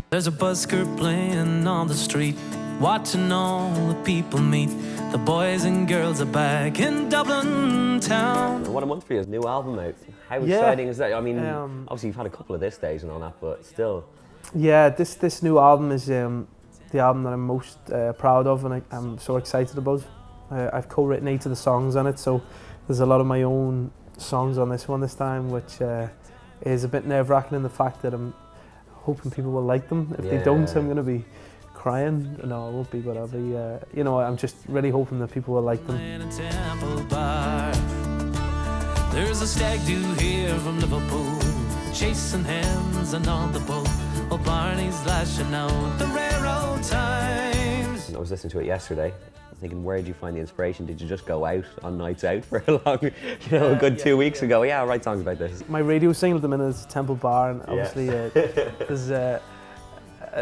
There's a busker playing on the street, watching all the people meet. The boys and girls are back in Dublin town. What a month for you, new album out. How exciting is that? I mean, obviously you've had a couple of this days and all that, but still. Yeah, this new album is the album that I'm most proud of, and I'm so excited about. I've co-written 8 of the songs on it, so there's a lot of my own songs on this one this time, which is a bit nerve-wracking in the fact that I'm hoping people will like them. If they don't, I'm going to be crying. No, I won't be, but I'll be, you know, I'm just really hoping that people will like them. There's a stag do here from Liverpool, chasing hens and on the boat. Oh, Barney's lashing out the railroad times. I was listening to it yesterday, thinking, where did you find the inspiration? Did you just go out on nights out for a long, a good 2 weeks ago? Yeah, I'll write songs about this. My radio single at the minute is Temple Bar, and obviously there's a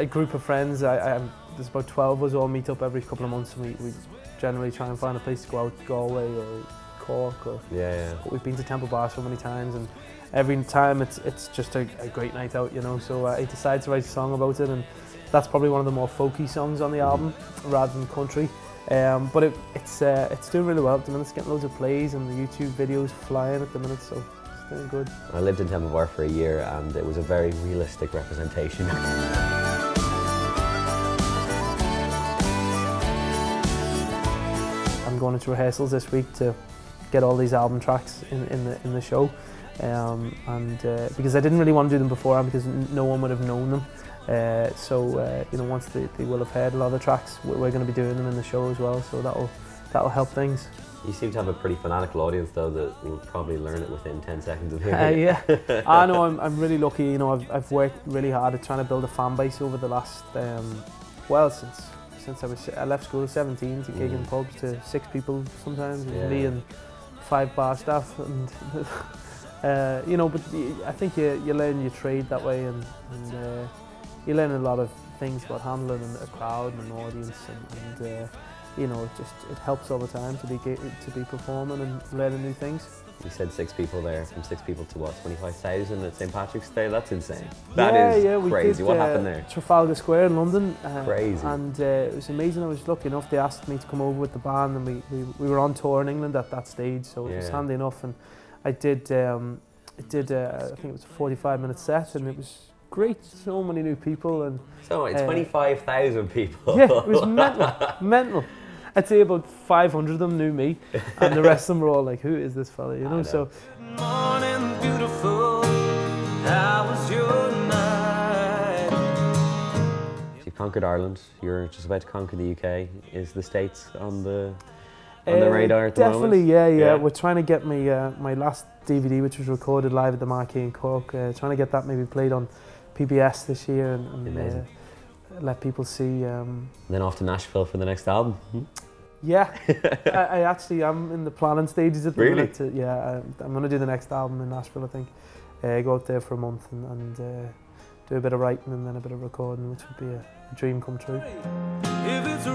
group of friends. There's about 12 of us all meet up every couple of months, and we generally try and find a place to go out, Galway or Cork. Or, But we've been to Temple Bar so many times, and every time it's just a great night out, you know. So I decided to write a song about it, and that's probably one of the more folky songs on the album rather than country. But it's doing really well at the minute. It's getting loads of plays, and the YouTube videos flying at the minute, so it's doing good. I lived in Temple Bar for a year, and it was a very realistic representation. I'm going into rehearsals this week to get all these album tracks in the show, and because I didn't really want to do them beforehand because no one would have known them. So you know, once they will have heard a lot of the tracks, we're going to be doing them in the show as well. So that'll help things. You seem to have a pretty fanatical audience, though, that will probably learn it within 10 seconds of hearing it. Yeah, I know. I'm really lucky. You know, I've worked really hard at trying to build a fan base over the last well, since I left school at 17 to gig in pubs to 6 people sometimes, me and 5 bar staff, and you know. But I think you learn your trade that way, and you learn a lot of things about handling a crowd and an audience, and you know, it helps all the time to be performing and learning new things. You said 6 people there, from 6 people to what, 25,000 at St Patrick's Day? That's insane. That is crazy. What happened there? Trafalgar Square in London. Crazy. And it was amazing. I was lucky enough, they asked me to come over with the band, and we were on tour in England at that stage, so it was handy enough. And I did I think it was a 45-minute set, and it was great. So many new people, and so 25,000 people. Yeah, it was mental. I'd say about 500 of them knew me, and the rest of them were all like, "Who is this fella?" You know. So. Morning, beautiful. How was your night? You've conquered Ireland. You're just about to conquer the UK. Is the States on the radar at the moment? Definitely, yeah. We're trying to get my last DVD, which was recorded live at the Marquee in Cork. Trying to get that maybe played on PBS this year, and let people see. Then off to Nashville for the next album. Yeah, I actually am in the planning stages at the minute. I'm going to do the next album in Nashville, I think. Go out there for a month and do a bit of writing and then a bit of recording, which would be a dream come true. If it's